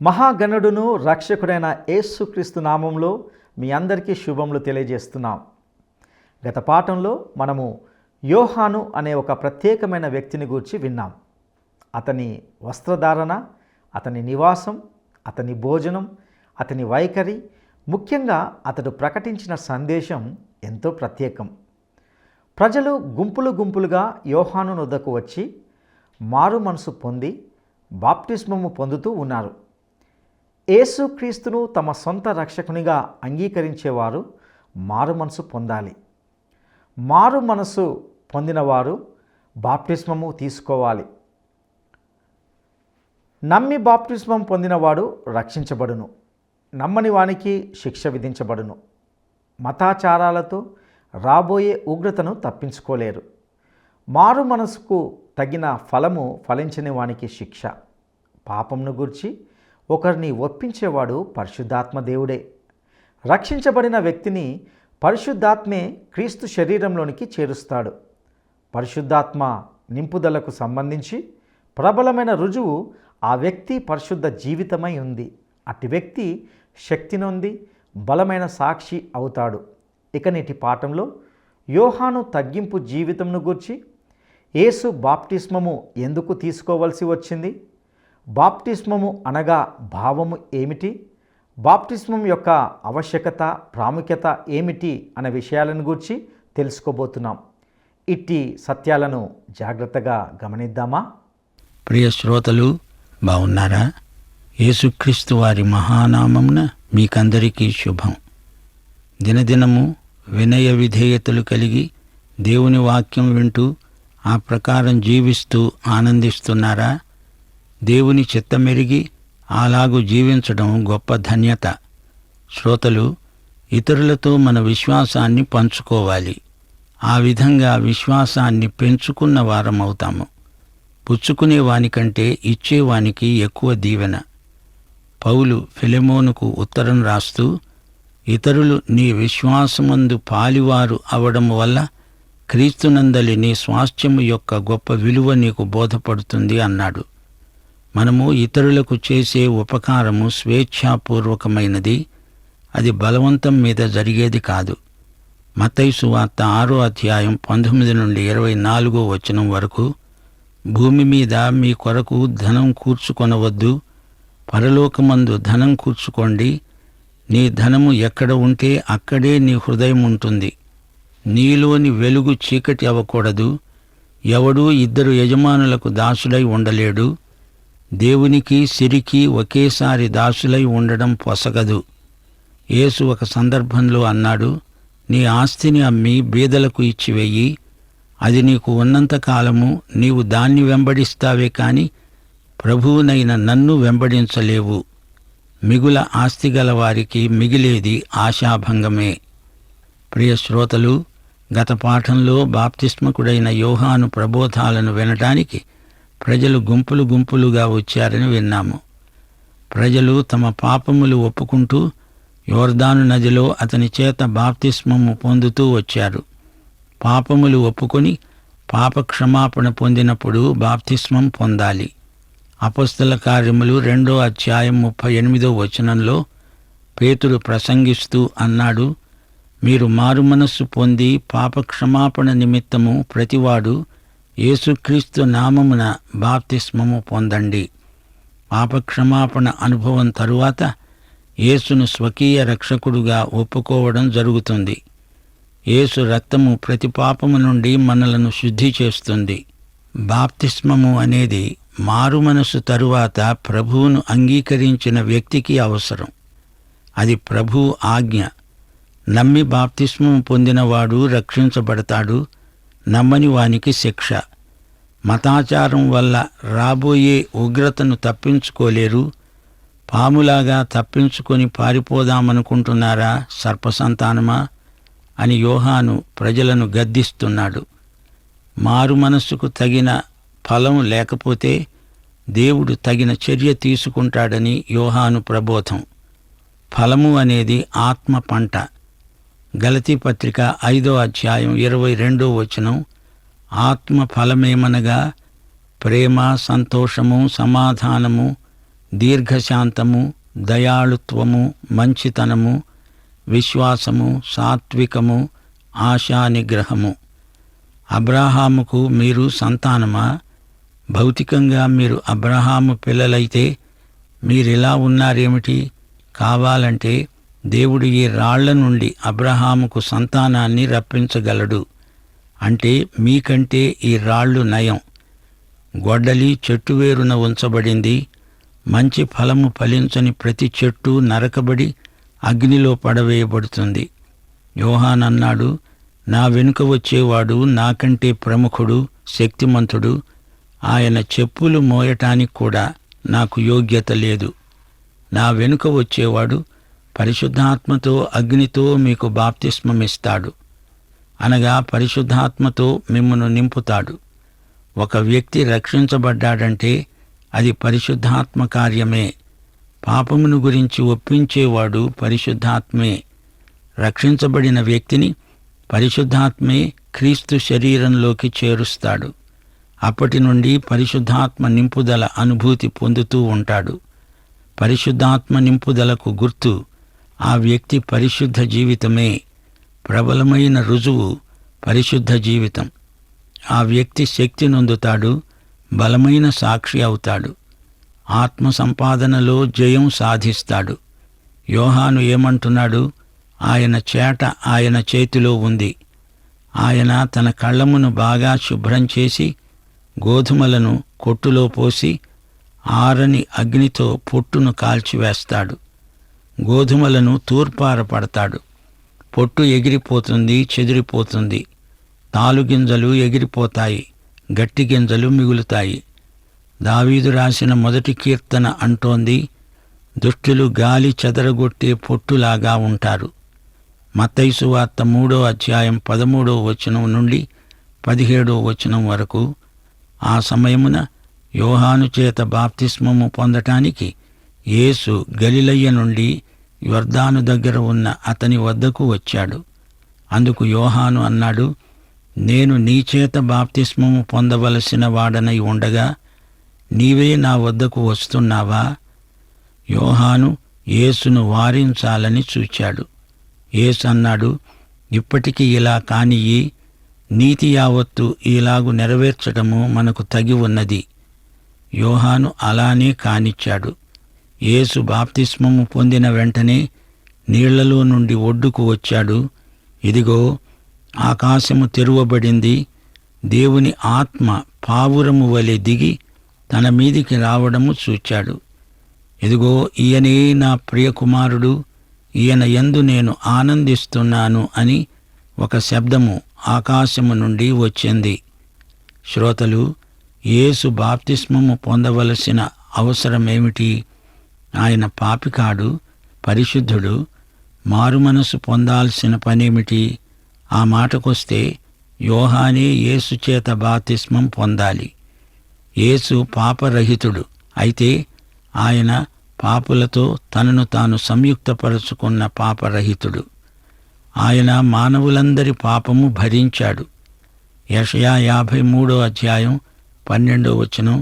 మహాగణుడును రక్షకుడైన యేసుక్రీస్తు నామంలో మీ అందరికీ శుభములు తెలియజేస్తున్నాం. గత పాఠంలో మనము యోహాను అనే ఒక ప్రత్యేకమైన వ్యక్తిని గూర్చి విన్నాం. అతని వస్త్రధారణ, అతని నివాసం, అతని భోజనం, అతని వైఖరి, ముఖ్యంగా అతడు ప్రకటించిన సందేశం ఎంతో ప్రత్యేకం. ప్రజలు గుంపులు గుంపులుగా యోహాను వద్దకు వచ్చి మారు మనసు పొంది బాప్తిస్మము పొందుతూ ఉన్నారు. యేసుక్రీస్తును తమ సొంత రక్షకునిగా అంగీకరించేవారు మారు మనసు పొందాలి. మారు మనసు పొందినవారు బాప్తిస్మము తీసుకోవాలి. నమ్మి బాప్తిస్మం పొందినవాడు రక్షించబడును, నమ్మని వానికి శిక్ష విధించబడును. మతాచారాలతో రాబోయే ఉగ్రతను తప్పించుకోలేరు. మారు మనసుకు తగిన ఫలము ఫలించని వానికి శిక్ష. పాపంను గూర్చి ఒకరిని ఒప్పించేవాడు పరిశుద్ధాత్మ దేవుడే. రక్షించబడిన వ్యక్తిని పరిశుద్ధాత్మే క్రీస్తు శరీరంలోనికి చేరుస్తాడు. పరిశుద్ధాత్మ నింపుదలకు సంబంధించి ప్రబలమైన రుజువు ఆ వ్యక్తి పరిశుద్ధ జీవితమై ఉంది. అట్టి వ్యక్తి శక్తి నొంది బలమైన సాక్షి అవుతాడు. ఇక నేటి పాఠంలో యోహాను తగ్గింపు జీవితంను గూర్చి, యేసు బాప్తిస్మము ఎందుకు తీసుకోవలసి వచ్చింది, బాప్తిస్మము అనగా భావము ఏమిటి, బాప్తిస్మం యొక్క ఆవశ్యకత ప్రాముఖ్యత ఏమిటి అనే విషయాలను గూర్చి తెలుసుకోబోతున్నాం. ఇట్టి సత్యాలను జాగ్రత్తగా గమనిద్దామా? ప్రియ శ్రోతలు, బాగున్నారా? యేసుక్రీస్తు వారి మహానామమున మీకందరికీ శుభం. దినదినము వినయ విధేయతలు కలిగి దేవుని వాక్యం వింటూ ఆ ప్రకారం జీవిస్తూ ఆనందిస్తున్నారా? దేవుని చిత్తమెరిగి అలాగూ జీవించడం గొప్ప ధన్యత. శ్రోతలు, ఇతరులతో మన విశ్వాసాన్ని పంచుకోవాలి. ఆ విధంగా విశ్వాసాన్ని పెంచుకున్న వారమవుతాము. పుచ్చుకునే వానికంటే ఇచ్చేవానికి ఎక్కువ దీవెన. పౌలు ఫిలెమోనుకు ఉత్తరం రాస్తూ, ఇతరులు నీ విశ్వాసమందు పాలివారు అవడం వల్ల క్రీస్తునందలి నీ స్వాస్థ్యము యొక్క గొప్ప విలువ నీకు బోధపడుతుంది అన్నాడు. మనము ఇతరులకు చేసే ఉపకారము స్వేచ్ఛాపూర్వకమైనది. అది బలవంతం మీద జరిగేది కాదు. మత్తయి సువార్త 6వ అధ్యాయం 19 నుండి 24వ వచనం వరకు, భూమి మీద మీ కొరకు ధనం కూర్చుకొనవద్దు, పరలోకమందు ధనం కూర్చుకోండి. నీ ధనము ఎక్కడ ఉంటే అక్కడే నీ హృదయం ఉంటుంది. నీలోని వెలుగు చీకటి అవ్వకూడదు. ఎవడూ 2 యజమానులకు దాసుడై ఉండలేడు. దేవునికి సిరికి ఒకేసారి దాసులై ఉండడం పొసగదు. యేసు ఒక సందర్భంలో అన్నాడు, నీ ఆస్తిని అమ్మి బీదలకు ఇచ్చివెయ్యి. అది నీకు ఉన్నంతకాలము నీవు దాన్ని వెంబడిస్తావే కాని ప్రభువునైన నన్ను వెంబడించలేవు. మిగుల ఆస్తిగల వారికి మిగిలేది ఆశాభంగమే. ప్రియ శ్రోతలు, గత పాఠంలో బాప్తిస్మకుడైన యోహాను ప్రబోధాలను వినటానికి ప్రజలు గుంపులు గుంపులుగా వచ్చారని విన్నాము. ప్రజలు తమ పాపములు ఒప్పుకుంటూ యోర్దాను నదిలో అతని చేత బాప్తిస్మము పొందుతూ వచ్చారు. పాపములు ఒప్పుకొని పాపక్షమాపణ పొందినప్పుడు బాప్తిస్మం పొందాలి. అపొస్తల కార్యములు 2వ అధ్యాయం 38వ వచనంలో పేతురు ప్రసంగిస్తూ అన్నాడు, మీరు మారుమనస్సు పొంది పాపక్షమాపణ నిమిత్తము ప్రతివాడు యేసుక్రీస్తు నామమున బాప్తిస్మము పొందండి. పాపక్షమాపణ అనుభవం తరువాత యేసును స్వకీయ రక్షకుడుగా ఒప్పుకోవడం జరుగుతుంది. యేసు రక్తము ప్రతి పాపము నుండి మనలను శుద్ధి చేస్తుంది. బాప్తిస్మము అనేది మారుమనసు తరువాత ప్రభువును అంగీకరించిన వ్యక్తికి అవసరం. అది ప్రభువు ఆజ్ఞ. నమ్మి బాప్తిస్మము పొందినవాడు రక్షించబడతాడు, నమ్మని వానికి శిక్ష. మతాచారం వల్ల రాబోయే ఉగ్రతను తప్పించుకోలేరు. పాములాగా తప్పించుకొని పారిపోదామనుకుంటున్నారా సర్పసంతానమా అని యోహాను ప్రజలను గద్దిస్తున్నాడు. మారు మనస్సుకు తగిన ఫలం లేకపోతే దేవుడు తగిన చర్య తీసుకుంటాడని యోహాను ప్రబోధం. ఫలము అనేది ఆత్మ పంట. గలతీ పత్రిక 5వ అధ్యాయం 22వ వచనం, ఆత్మ ఫలమేమనగా ప్రేమ, సంతోషము, సమాధానము, దీర్ఘశాంతము, దయాళుత్వము, మంచితనము, విశ్వాసము, సాత్వికము, ఆశానిగ్రహము. అబ్రాహాముకు మీరు సంతానమా? భౌతికంగా మీరు అబ్రహాము పిల్లలైతే మీరిలా ఉన్నారేమిటి? కావాలంటే దేవుడు ఈ రాళ్ల నుండి అబ్రహాముకు సంతానాన్ని రప్పించగలడు. అంటే మీకంటే ఈ రాళ్ళు నయం. గొడ్డలి చెట్టు వేరున ఉంచబడింది. మంచి ఫలము ఫలించని ప్రతి చెట్టు నరకబడి అగ్నిలో పడవేయబడుతుంది. యోహానన్నాడు, నా వెనుక వచ్చేవాడు నాకంటే ప్రముఖుడు, శక్తిమంతుడు. ఆయన చెప్పులు మోయటానికి కూడా నాకు యోగ్యత లేదు. నా వెనుక వచ్చేవాడు పరిశుద్ధాత్మతో అగ్నితో మీకు బాప్తిస్మమిస్తాడు. అనగా పరిశుద్ధాత్మతో మిమ్మును నింపుతాడు. ఒక వ్యక్తి రక్షించబడ్డాడంటే అది పరిశుద్ధాత్మ కార్యమే. పాపమును గురించి ఒప్పించేవాడు పరిశుద్ధాత్మే. రక్షించబడిన వ్యక్తిని పరిశుద్ధాత్మే క్రీస్తు శరీరంలోకి చేరుస్తాడు. అప్పటి నుండి పరిశుద్ధాత్మ నింపుదల అనుభూతి పొందుతూ ఉంటాడు. పరిశుద్ధాత్మ నింపుదలకు గుర్తు ఆ వ్యక్తి పరిశుద్ధ జీవితమే. ప్రబలమైన రుజువు పరిశుద్ధ జీవితం. ఆ వ్యక్తి శక్తి నొందుతాడు, బలమైన సాక్షి అవుతాడు. ఆత్మ సంపాదనలో జయం సాధిస్తాడు. యోహాను ఏమంటున్నాడు? ఆయన చేట ఆయన చేతిలో ఉంది. ఆయన తన కళ్ళమును బాగా శుభ్రం చేసి గోధుమలను కొట్టులో పోసి ఆరని అగ్నితో పొట్టును కాల్చివేస్తాడు. గోధుమలను తూర్పారపడతాడు. పొట్టు ఎగిరిపోతుంది, చెదిరిపోతుంది. తాలుగింజలు ఎగిరిపోతాయి, గట్టి గింజలు మిగులుతాయి. దావీదు రాసిన మొదటి కీర్తన అంటోంది, దుష్టులు గాలి చెదరగొట్టే పొట్టులాగా ఉంటారు. మత్తయి సువార్త 3వ అధ్యాయం 13వ వచనం నుండి 17వ వచనం వరకు. ఆ సమయమున యోహాను చేత బాప్తిస్మము పొందటానికి యేసు గలిలయ నుండి యొర్దాను దగ్గర ఉన్న అతని వద్దకు వచ్చాడు. అందుకు యోహాను అన్నాడు, నేను నీచేత బాప్తిస్మము పొందవలసిన వాడనై ఉండగా నీవే నా వద్దకు వస్తున్నావా? యోహాను యేసును వారించాలని చూచాడు. యేసు అన్నాడు, ఇప్పటికి ఇలా కానియ్యి, నీతి యావత్తు ఇలాగు నెరవేర్చటము మనకు తగి ఉన్నది. యోహాను అలానే కానిచ్చాడు. యేసు బాప్తిస్మము పొందిన వెంటనే నీళ్లలో నుండి ఒడ్డుకు వచ్చాడు. ఇదిగో, ఆకాశము తెరువబడింది. దేవుని ఆత్మ పావురము వలె దిగి తన మీదికి రావడము చూచాడు. ఇదిగో, ఈయనే నా ప్రియకుమారుడు, ఈయన యందు నేను ఆనందిస్తున్నాను అని ఒక శబ్దము ఆకాశము నుండి వచ్చింది. శ్రోతలు, యేసు బాప్తిస్మము పొందవలసిన అవసరమేమిటి? ఆయన పాపికాడు, పరిశుద్ధుడు. మారుమనసు పొందాల్సిన పనేమిటి? ఆ మాటకొస్తే యోహానే యేసు చేత బాప్తిస్మం పొందాలి. యేసు పాపరహితుడు. అయితే ఆయన పాపులతో తనను తాను సంయుక్తపరుచుకున్న పాపరహితుడు. ఆయన మానవులందరి పాపము భరించాడు. యెషయా 53వ అధ్యాయం 12వ వచనం,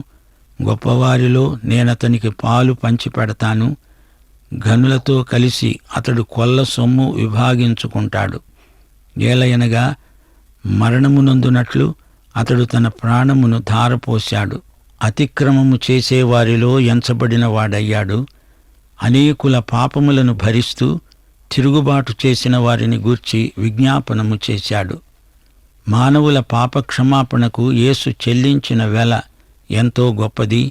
గొప్పవారిలో నేనతనికి పాలు పంచిపెడతాను, ఘనులతో కలిసి అతడు కొల్ల సొమ్ము విభాగించుకుంటాడు. ఏలయనగా మరణమునందునట్లు అతడు తన ప్రాణమును ధారపోశాడు. అతిక్రమము చేసేవారిలో ఎంచబడిన వాడయ్యాడు. అనేకుల పాపములను భరిస్తూ తిరుగుబాటు చేసిన వారిని గూర్చి విజ్ఞాపనము చేశాడు. మానవుల పాపక్షమాపణకు యేసు చెల్లించిన వెల ఎంతో గొప్పది.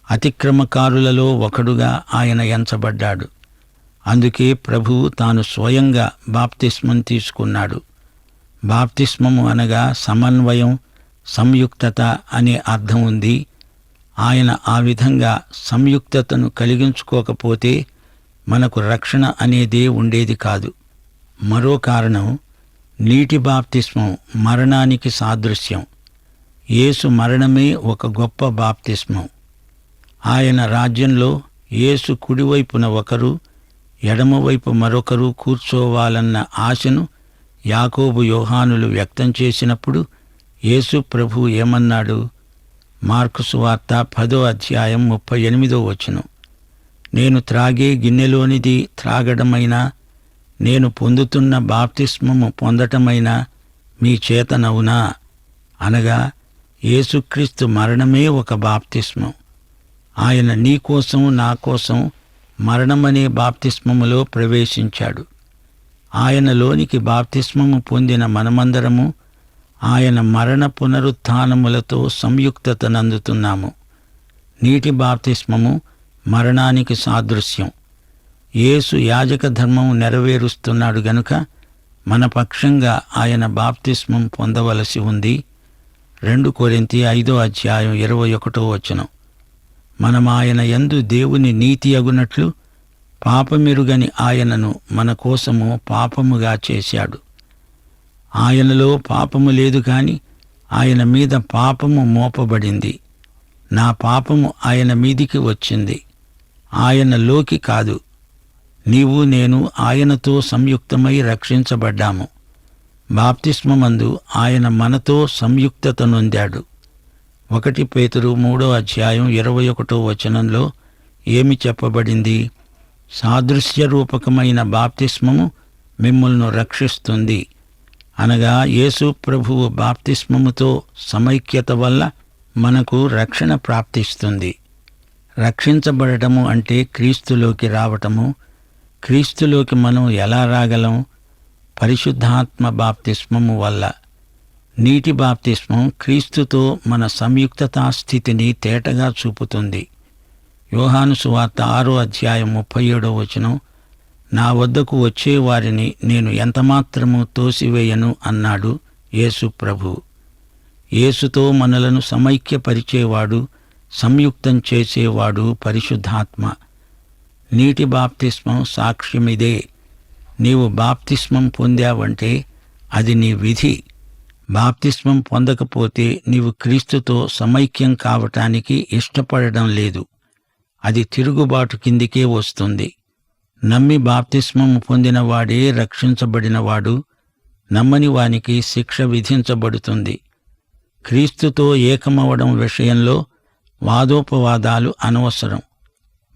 అతిక్రమకారులలో ఒకడుగా ఆయన ఎంచబడ్డాడు. అందుకే ప్రభువు తాను స్వయంగా బాప్తిస్మం తీసుకున్నాడు. బాప్తిస్మము అనగా సమన్వయం, సంయుక్తత అనే అర్థం ఉంది. ఆయన ఆ విధంగా సంయుక్తతను కలిగించుకోకపోతే మనకు రక్షణ అనేదే ఉండేది కాదు. మరో కారణం, నీటి బాప్తిస్మం మరణానికి సాదృశ్యం. యేసు మరణమే ఒక గొప్ప బాప్తిస్మం. ఆయన రాజ్యంలో యేసు కుడివైపున ఒకరు, ఎడమవైపు మరొకరు కూర్చోవాలన్న ఆశను యాకోబు, యోహానులు వ్యక్తం చేసినప్పుడు యేసు ప్రభువు ఏమన్నాడు? మార్కు సువార్త 10వ అధ్యాయం 38వ వచనం, నేను త్రాగే గిన్నెలోనిది త్రాగడమైనా, నేను పొందుతున్న బాప్తిస్మము పొందటమైనా మీ చేతనవునా? అనగా యేసుక్రీస్తు మరణమే ఒక బాప్తిస్మం. ఆయన నీకోసం నా కోసం మరణమనే బాప్తిస్మములో ప్రవేశించాడు. ఆయనలోనికి బాప్తిస్మము పొందిన మనమందరము ఆయన మరణ పునరుత్థానములతో సంయుక్తతనందుతున్నాము. నీటి బాప్తిస్మము మరణానికి సాదృశ్యం. యేసు యాజక ధర్మం నెరవేరుస్తున్నాడు గనుక మన పక్షంగా ఆయన బాప్తిస్మం పొందవలసి ఉంది. 2 కొరింథీ 5:21 మనం ఆయన యందు దేవుని నీతి అగునట్లు పాపమెరుగని ఆయనను మన కోసము పాపముగా చేశాడు. ఆయనలో పాపము లేదు కాని ఆయన మీద పాపము మోపబడింది. నా పాపము ఆయన మీదికి వచ్చింది, ఆయనలోకి కాదు. నీవు నేను ఆయనతో సంయుక్తమై రక్షించబడ్డాము. బాప్తిస్మమందు ఆయన మనతో సంయుక్తత నొందాడు. 1 పేతురు 3:21 ఏమి చెప్పబడింది? సాదృశ్య రూపకమైన బాప్తిస్మము మిమ్ములను రక్షిస్తుంది. అనగా యేసు ప్రభువు బాప్తిస్మముతో సమైక్యత వల్ల మనకు రక్షణ ప్రాప్తిస్తుంది. రక్షించబడటము అంటే క్రీస్తులోకి రావటము. క్రీస్తులోకి మనం ఎలా రాగలం? పరిశుద్ధాత్మ బాప్తిస్మము వల్ల. నీటి బాప్తిస్మం క్రీస్తుతో మన సంయుక్తతా స్థితిని తేటగా చూపుతుంది. యోహాను సువార్త 6:37 నా వద్దకు వచ్చే వారిని నేను ఎంతమాత్రము తోసివేయను అన్నాడు యేసు ప్రభువు. యేసుతో మనలను సమైక్యపరిచేవాడు, సంయుక్తం చేసేవాడు పరిశుద్ధాత్మ. నీటి బాప్తిస్మం సాక్ష్యమిదే. నీవు బాప్తిస్మం పొందావంటే అది నీ విధి. బాప్తిస్మం పొందకపోతే నీవు క్రీస్తుతో సమైక్యం కావటానికి ఇష్టపడడం లేదు. అది తిరుగుబాటు కిందికే వస్తుంది. నమ్మి బాప్తిస్మం పొందినవాడే రక్షించబడినవాడు. నమ్మని వానికి శిక్ష విధించబడుతుంది. క్రీస్తుతో ఏకమవడం విషయంలో వాదోపవాదాలు అనవసరం.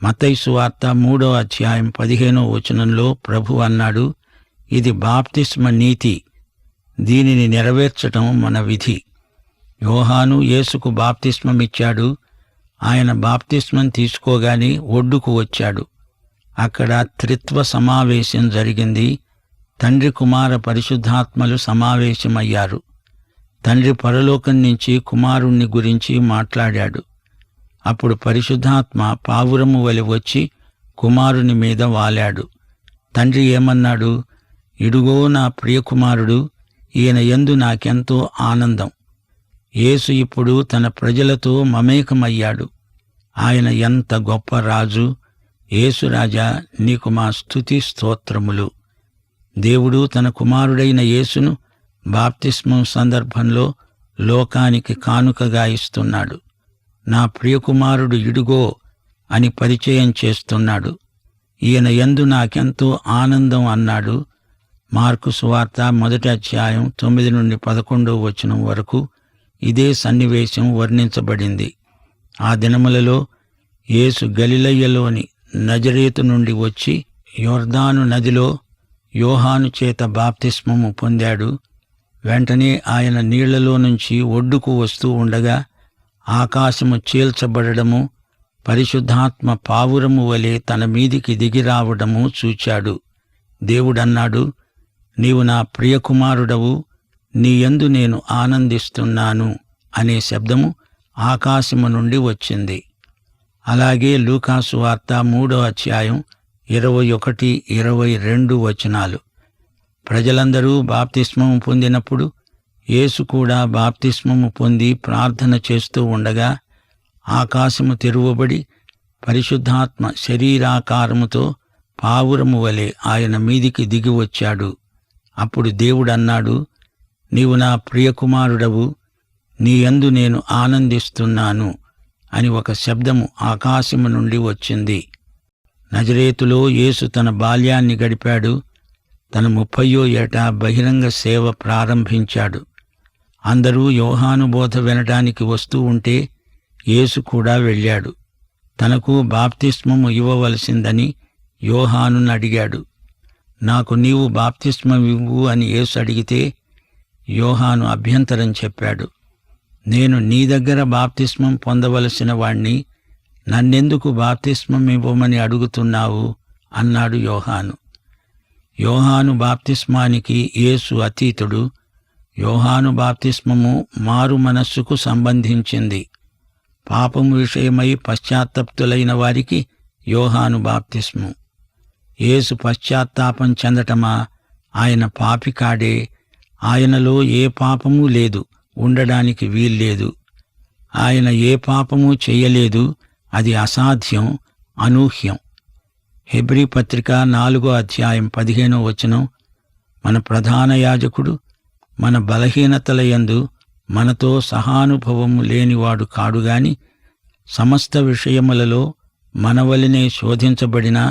మత్తయి సువార్త 3:15 ప్రభు అన్నాడు, ఇది బాప్తిస్మ నీతి, దీనిని నెరవేర్చటం మన విధి. యోహాను యేసుకు బాప్తిస్మమిచ్చాడు. ఆయన బాప్తిస్మం తీసుకోగానే ఒడ్డుకు వచ్చాడు. అక్కడ త్రిత్వ సమావేశం జరిగింది. తండ్రి కుమార పరిశుద్ధాత్మలు సమావేశమయ్యారు. తండ్రి పరలోకం నుంచి కుమారుణ్ణి గురించి మాట్లాడాడు. అప్పుడు పరిశుద్ధాత్మ పావురము వలె వచ్చి కుమారుని మీద వాలాడు. తండ్రి ఏమన్నాడు? ఇడుగో నా ప్రియకుమారుడు, ఈయన యందు నాకెంతో ఆనందం. యేసు ఇప్పుడు తన ప్రజలతో మమేకమయ్యాడు. ఆయన ఎంత గొప్ప రాజు! యేసురాజా, నీకు మా స్తుతి స్తోత్రములు. దేవుడు తన కుమారుడైన యేసును బాప్తిస్మం సందర్భంలో లోకానికి కానుకగా ఇస్తున్నాడు. నా ప్రియకుమారుడు ఇడుగో అని పరిచయం చేస్తున్నాడు. ఈయన యందు నాకెంతో ఆనందం అన్నాడు. మార్కు సువార్త 1:9-11 వరకు ఇదే సన్నివేశం వర్ణించబడింది. ఆ దినములలో యేసు గలిలయలోని నజరేతు నుండి వచ్చి యొర్దాను నదిలో యోహాను చేత బాప్తిస్మము పొందాడు. వెంటనే ఆయన నీళ్లలో నుంచి ఒడ్డుకు వస్తూ ఉండగా ఆకాశము చీల్చబడము, పరిశుద్ధాత్మ పావురము వలె తన మీదికి దిగిరావడము చూచాడు. దేవుడన్నాడు, నీవు నా ప్రియకుమారుడవు, నీయందు నేను ఆనందిస్తున్నాను అనే శబ్దము ఆకాశము నుండి వచ్చింది. అలాగే లూకాసు వార్త 3:21-22 ప్రజలందరూ బాప్తిస్మము పొందినప్పుడు యేసు కూడా బాప్తిస్మము పొంది ప్రార్థన చేస్తూ ఉండగా ఆకాశము తెరువబడి పరిశుద్ధాత్మ శరీరాకారముతో పావురము వలె ఆయన మీదికి దిగివచ్చాడు. అప్పుడు దేవుడన్నాడు, నీవు నా ప్రియకుమారుడవు, నీయందు నేను ఆనందిస్తున్నాను అని ఒక శబ్దము ఆకాశము నుండి వచ్చింది. నజరేతులో యేసు తన బాల్యాన్ని గడిపాడు. తన 30వ ఏట బహిరంగ సేవ ప్రారంభించాడు. అందరూ యోహాను బోధ వినటానికి వస్తూ ఉంటే యేసు కూడా వెళ్ళాడు. తనకు బాప్తిస్మము ఇవ్వవలసిందని యోహానును అడిగాడు. నాకు నీవు బాప్తిస్మమివ్వు అని యేసు అడిగితే యోహాను అభ్యంతరం చెప్పాడు. నేను నీ దగ్గర బాప్తిస్మం పొందవలసిన వాణ్ణి నన్నెందుకు బాప్తిస్మమివ్వమని అడుగుతున్నావు అన్నాడు యోహాను. యోహాను బాప్తిస్మానికి యేసు అతీతుడు. యోహాను బాప్తిస్మము మారు మనస్సుకు సంబంధించింది. పాపము విషయమై పశ్చాత్తప్తులైన వారికి యోహాను బాప్తిస్మం. యేసు పశ్చాత్తాపం చెందటమా? ఆయన పాపి కాడే. ఆయనలో ఏ పాపమూ లేదు, ఉండడానికి వీల్లేదు. ఆయన ఏ పాపమూ చెయ్యలేదు. అది అసాధ్యం, అనూహ్యం. హెబ్రీ పత్రిక 4వ అధ్యాయం 15వ వచనం, మన ప్రధాన యాజకుడు మన బలహీనతల యందు మనతో సహానుభవము లేనివాడు కాడుగాని సమస్త విషయములలో మనవలనే శోధించబడినా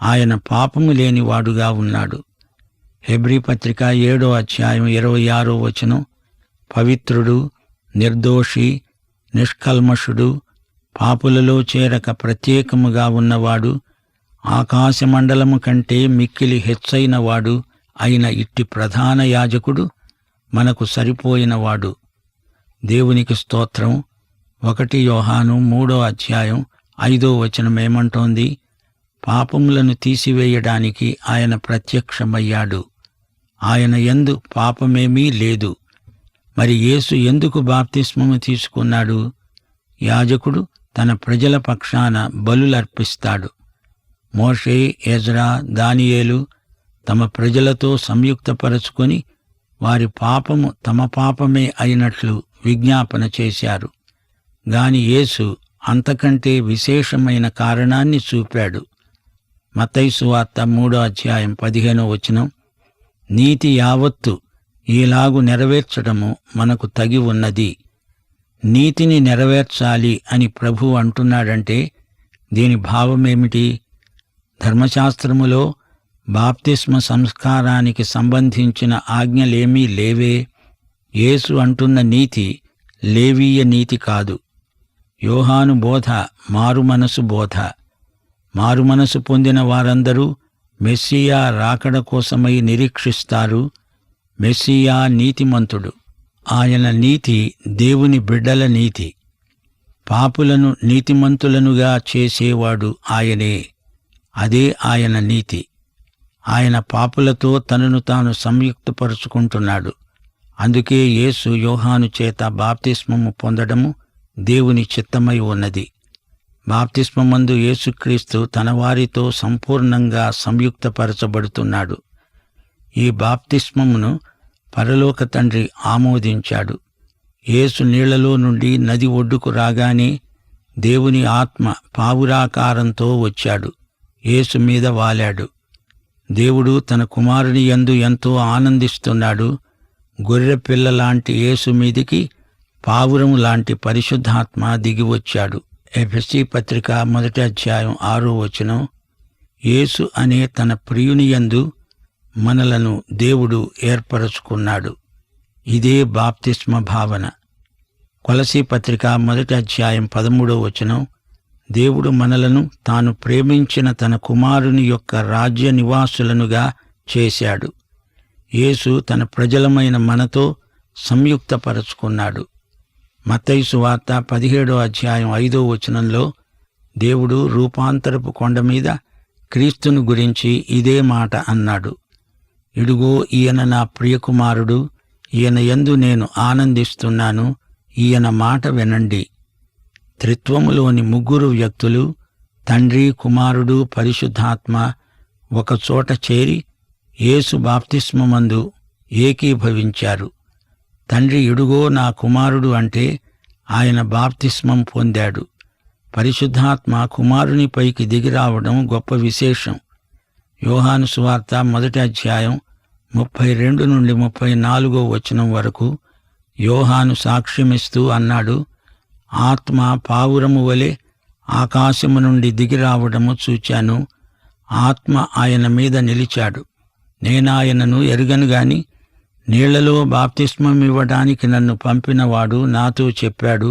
ఆయన పాపము లేనివాడుగా ఉన్నాడు. హెబ్రీ పత్రిక 7వ అధ్యాయం 26వ వచనం, పవిత్రుడు, నిర్దోషి, నిష్కల్మషుడు, పాపులలో చేరక ప్రత్యేకముగా ఉన్నవాడు, ఆకాశమండలము కంటే మిక్కిలి హెచ్చైనవాడు అయిన ఇట్టి ప్రధాన యాజకుడు మనకు సరిపోయినవాడు. దేవునికి స్తోత్రం. 1 యోహాను 3వ అధ్యాయం 5వ వచనం ఏమంటోంది? పాపములను తీసివేయడానికి ఆయన ప్రత్యక్షమయ్యాడు. ఆయన యందు పాపమేమీ లేదు. మరి యేసు ఎందుకు బాప్తిస్మము తీసుకున్నాడు? యాజకుడు తన ప్రజల పక్షాన బలులర్పిస్తాడు. మోషే, ఎజ్రా, దానియేలు తమ ప్రజలతో సంయుక్తపరచుకొని వారి పాపము తమ పాపమే అయినట్లు విజ్ఞాపన చేశారు. గాని యేసు అంతకంటే విశేషమైన కారణాన్ని చూపాడు. మత్తయి సువార్త 3వ అధ్యాయం 15వ వచనం, నీతి యావత్తు ఈలాగు నెరవేర్చడము మనకు తగి ఉన్నది. నీతిని నెరవేర్చాలి అని ప్రభువు అంటున్నాడంటే దీని భావమేమిటి? ధర్మశాస్త్రములో బాప్తిస్మ సంస్కారానికి సంబంధించిన ఆజ్ఞలేమీ లేవే. యేసు అంటున్న నీతి లేవీయ నీతి కాదు. యోహాను బోధ మారుమనసు బోధ. మారుమనసు పొందిన వారందరూ మెస్సియా రాకడ కోసమై నిరీక్షిస్తారు. మెస్సియా నీతిమంతుడు. ఆయన నీతి దేవుని బిడ్డల నీతి. పాపులను నీతిమంతులనుగా చేసేవాడు ఆయనే. అదే ఆయన నీతి. ఆయన పాపులతో తనను తాను సంయుక్తపరుచుకుంటున్నాడు. అందుకే యేసు యోహాను చేత బాప్తిస్మము పొందడము దేవుని చిత్తమై ఉన్నది. బాప్తిస్మమందు యేసుక్రీస్తు తన వారితో సంపూర్ణంగా సంయుక్తపరచబడుతున్నాడు. ఈ బాప్తిస్మమును పరలోక తండ్రి ఆమోదించాడు. యేసు నీళ్లలో నుండి నది ఒడ్డుకు రాగానే దేవుని ఆత్మ పావురాకారంతో వచ్చాడు. యేసు మీద వాలాడు. దేవుడు తన కుమారుని యందు ఎంతో ఆనందిస్తున్నాడు. గొర్రెపిల్లలాంటి యేసు మీదికి పావురం లాంటి పరిశుద్ధాత్మ దిగివచ్చాడు. ఎఫెసీ పత్రిక 1వ అధ్యాయం 6వ వచనం, యేసు అనే తన ప్రియుని యందు మనలను దేవుడు ఏర్పరచుకున్నాడు. ఇదే బాప్తిస్మ భావన. కొలసీ పత్రిక 1వ అధ్యాయం 13వ వచనం, దేవుడు మనలను తాను ప్రేమించిన తన కుమారుని యొక్క రాజ్య నివాసులనుగా చేశాడు. యేసు తన ప్రజలమైన మనతో సంయుక్తపరచుకున్నాడు. మత్తయి సువార్త 17వ అధ్యాయం 5వ వచనంలో దేవుడు రూపాంతరపు కొండ మీద క్రీస్తును గురించి ఇదే మాట అన్నాడు. ఇడుగో ఈయన నా ప్రియకుమారుడు, ఈయన యందు నేను ఆనందిస్తున్నాను, ఈయన మాట వినండి. త్రిత్వములోని 3 వ్యక్తులు, తండ్రి, కుమారుడు, పరిశుద్ధాత్మ ఒకచోట చేరి యేసు బాప్తిస్మమందు ఏకీభవించారు. తండ్రి ఇడుగో నా కుమారుడు అంటే ఆయన బాప్తిస్మం పొందాడు. పరిశుద్ధాత్మ కుమారునిపైకి దిగిరావడం గొప్ప విశేషం. యోహాను సువార్త 1వ అధ్యాయం 32 నుండి 34వ వచనం వరకు యోహాను సాక్ష్యమిస్తూ అన్నాడు, ఆత్మ పావురము వలె ఆకాశము నుండి దిగిరావడము చూచాను. ఆత్మ ఆయన మీద నిలిచాడు. నేనాయనను ఎరుగను గాని నీళ్లలో బాప్తిస్మమివ్వడానికి నన్ను పంపినవాడు నాతో చెప్పాడు,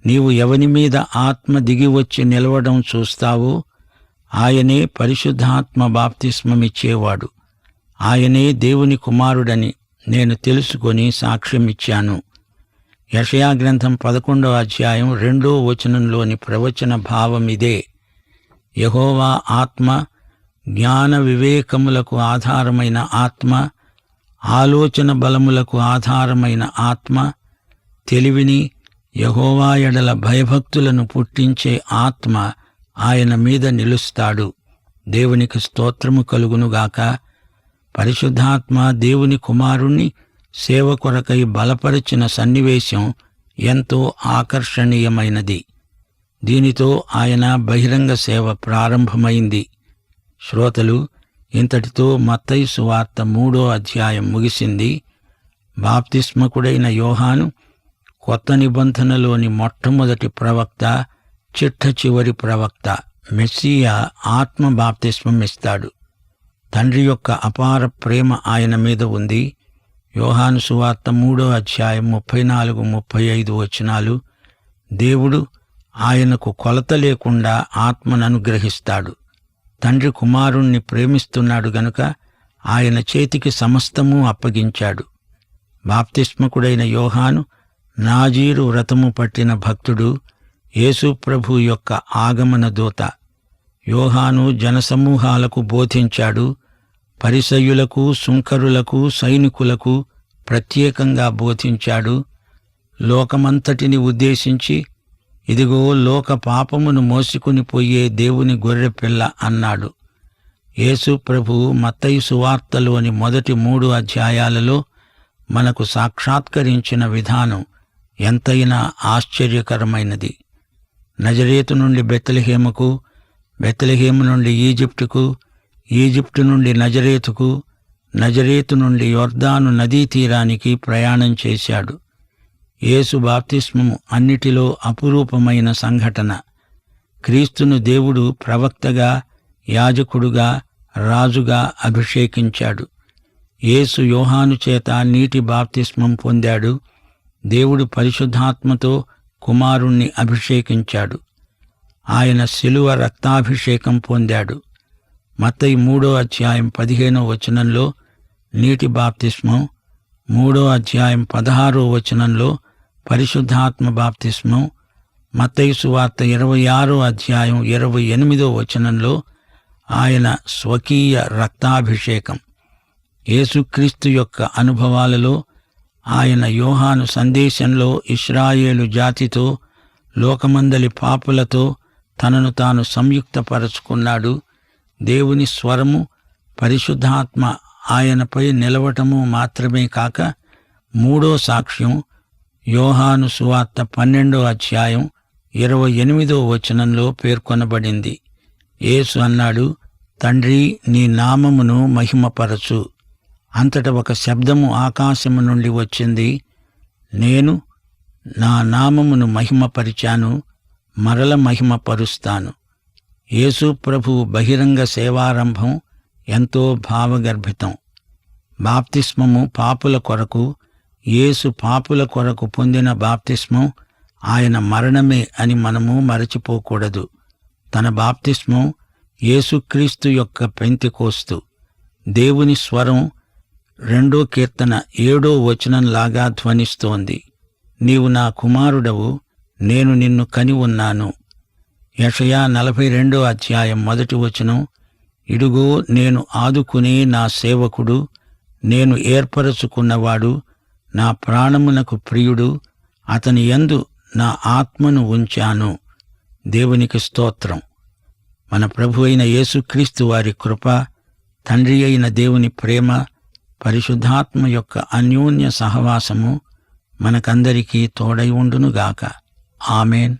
నీవు ఎవని మీద ఆత్మ దిగివచ్చి నిలవడం చూస్తావో ఆయనే పరిశుద్ధాత్మ బాప్తిస్మమిచ్చేవాడు. ఆయనే దేవుని కుమారుడని నేను తెలుసుకొని సాక్ష్యమిచ్చాను. యెషయా గ్రంథం 11వ అధ్యాయం 2వ వచనంలోని ప్రవచన భావమిదే. యెహోవా ఆత్మ జ్ఞాన వివేకములకు ఆధారమైన ఆత్మ, ఆలోచన బలములకు ఆధారమైన ఆత్మ, తెలివిని, యెహోవా ఎడల భయభక్తులను పుట్టించే ఆత్మ ఆయన మీద నిలుస్తాడు. దేవునికి స్తోత్రము కలుగునుగాక. పరిశుద్ధాత్మ దేవుని కుమారుణ్ణి సేవ కొరకై బలపరిచిన సన్నివేశం ఎంతో ఆకర్షణీయమైనది. దీనితో ఆయన బహిరంగ సేవ ప్రారంభమైంది. శ్రోతలు, ఇంతటితో మత్తయి సువార్త 3వ అధ్యాయం ముగిసింది. బాప్తిస్మకుడైన యోహాను కొత్త నిబంధనలోని మొట్టమొదటి ప్రవక్త, చిట్ట చివరి ప్రవక్త. మెస్సియా ఆత్మ బాప్తిస్మం ఇస్తాడు. తండ్రి యొక్క అపార ప్రేమ ఆయన మీద ఉంది. యోహాను సువార్త 3వ అధ్యాయం 34-35 వచనాలు. దేవుడు ఆయనకు కొలత లేకుండా ఆత్మను అనుగ్రహిస్తాడు. తండ్రి కుమారుణ్ణి ప్రేమిస్తున్నాడు గనుక ఆయన చేతికి సమస్తమూ అప్పగించాడు. బాప్తిస్మకుడైన యోహాను నాజీరు వ్రతము పట్టిన భక్తుడు, యేసు ప్రభు యొక్క ఆగమన దూత. యోహాను జనసమూహాలకు బోధించాడు. పరిసయ్యులకు, సుంకరులకు, సైనికులకు ప్రత్యేకంగా బోధించాడు. లోకమంతటిని ఉద్దేశించి, ఇదిగో లోక పాపమును మోసుకుని పోయే దేవుని గొర్రెపిల్ల అన్నాడు. యేసు ప్రభువు మత్తయి సువార్తలోని మొదటి 3 అధ్యాయాలలో మనకు సాక్షాత్కరించిన విధానం ఎంతైనా ఆశ్చర్యకరమైనది. నజరేతు నుండి బెత్లెహేముకు, బెత్లెహేము నుండి ఈజిప్టుకు, ఈజిప్టు నుండి నజరేతుకు, నజరేతు నుండి యొర్దాను నదీ తీరానికి ప్రయాణం చేశాడు. యేసు బాప్తిస్మము అన్నిటిలో అపురూపమైన సంఘటన. క్రీస్తును దేవుడు ప్రవక్తగా, యాజకుడుగా, రాజుగా అభిషేకించాడు. యేసు యోహాను చేత నీటి బాప్తిస్మం పొందాడు. దేవుడు పరిశుద్ధాత్మతో కుమారుణ్ణి అభిషేకించాడు. ఆయన శిలువ రక్తాభిషేకం పొందాడు. మత్తయి 3వ అధ్యాయం 15వ వచనంలో నీటి బాప్తిస్మం, 3వ అధ్యాయం 16వ వచనంలో పరిశుద్ధాత్మ బాప్తిస్మం, మత్తయి సువార్త 26వ అధ్యాయం 28వ వచనంలో ఆయన స్వకీయ రక్తాభిషేకం. యేసుక్రీస్తు యొక్క అనుభవాలలో ఆయన యోహాను సందేశంలో ఇశ్రాయేలు జాతితో, లోకమందలి పాపులతో తనను తాను సంయుక్తపరచుకున్నాడు. దేవుని స్వరము, పరిశుద్ధాత్మ ఆయనపై నిలవటము మాత్రమే కాక 3వ సాక్ష్యం యోహాను సువార్త 12వ అధ్యాయం 28వ వచనంలో పేర్కొనబడింది. యేసు అన్నాడు, తండ్రి, నీ నామమును మహిమపరచు. అంతట ఒక శబ్దము ఆకాశము నుండి వచ్చింది. నేను నా నామమును మహిమపరిచాను, మరల మహిమపరుస్తాను. యేసు ప్రభువు బహిరంగ సేవారంభం ఎంతో భావగర్భితం. బాప్తిస్మము పాపుల కొరకు, యేసు పాపుల కొరకు పొందిన బాప్తిస్మం ఆయన మరణమే అని మనము మరచిపోకూడదు. తన బాప్తిస్మం యేసుక్రీస్తు యొక్క పెంతెకోస్తు. దేవుని స్వరం 2వ కీర్తన 7వ వచనంలాగా ధ్వనిస్తోంది. నీవు నా కుమారుడవు, నేను నిన్ను కని ఉన్నాను. యెషయా 42వ అధ్యాయం 1వ వచనం, ఇడుగో నేను ఆదుకునే నా సేవకుడు, నేను ఏర్పరచుకున్నవాడు, నా ప్రాణమునకు ప్రియుడు, అతని యందు నా ఆత్మను ఉంచాను. దేవునికి స్తోత్రం. మన ప్రభు అయిన యేసుక్రీస్తు వారి కృప, తండ్రి అయిన దేవుని ప్రేమ, పరిశుద్ధాత్మ యొక్క అన్యోన్య సహవాసము మనకందరికీ తోడై ఉండునుగాక. ఆమేన్.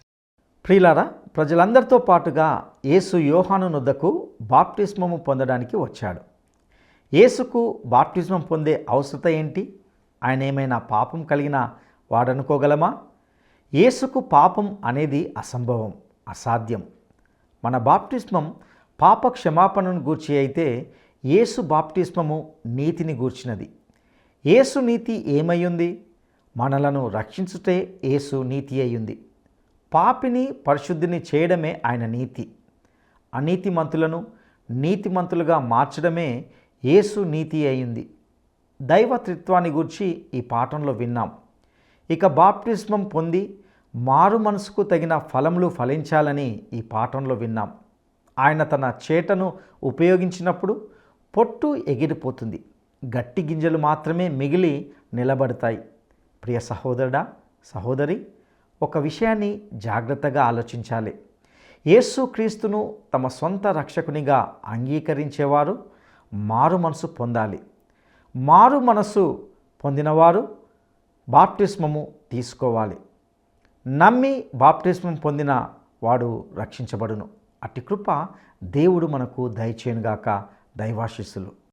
ప్రియులారా, ప్రజలందరితో పాటుగా యేసు యోహాను నొద్దకు బాప్టిస్మము పొందడానికి వచ్చాడు. యేసుకు బాప్టిస్మం పొందే అవసరత ఏంటి? ఆయన ఏమైనా పాపం కలిగిన వాడనుకోగలమా? యేసుకు పాపం అనేది అసంభవం, అసాధ్యం. మన బాప్టిస్మం పాప క్షమాపణను గూర్చి అయితే, యేసు బాప్టిస్మము నీతిని గూర్చినది. యేసు నీతి ఏమయ్యుంది? మనలను రక్షించుటే యేసు నీతి అయ్యుంది. పాపిని పరిశుద్ధిని చేయడమే ఆయన నీతి. అనీతిమంతులను నీతిమంతులుగా మార్చడమే యేసు నీతి అయింది. దైవ త్రిత్వాన్ని గూర్చి ఈ పాఠంలో విన్నాం. ఇక బాప్టిస్మం పొంది మారు మనసుకు తగిన ఫలములు ఫలించాలని ఈ పాఠంలో విన్నాం. ఆయన తన చేటను ఉపయోగించినప్పుడు పొట్టు ఎగిరిపోతుంది, గట్టి గింజలు మాత్రమే మిగిలి నిలబడతాయి. ప్రియ సహోదరుడా, సహోదరి, ఒక విషయాన్ని జాగ్రత్తగా ఆలోచించాలి. యేసుక్రీస్తును తమ సొంత రక్షకునిగా అంగీకరించేవారు మారు మనసు పొందాలి. మారు మనసు పొందినవారు బాప్టిస్మము తీసుకోవాలి. నమ్మి బాప్టిస్మం పొందిన వాడు రక్షించబడును. అట్టి కృప దేవుడు మనకు దయచేయునుగాక. దైవాశీస్సులు.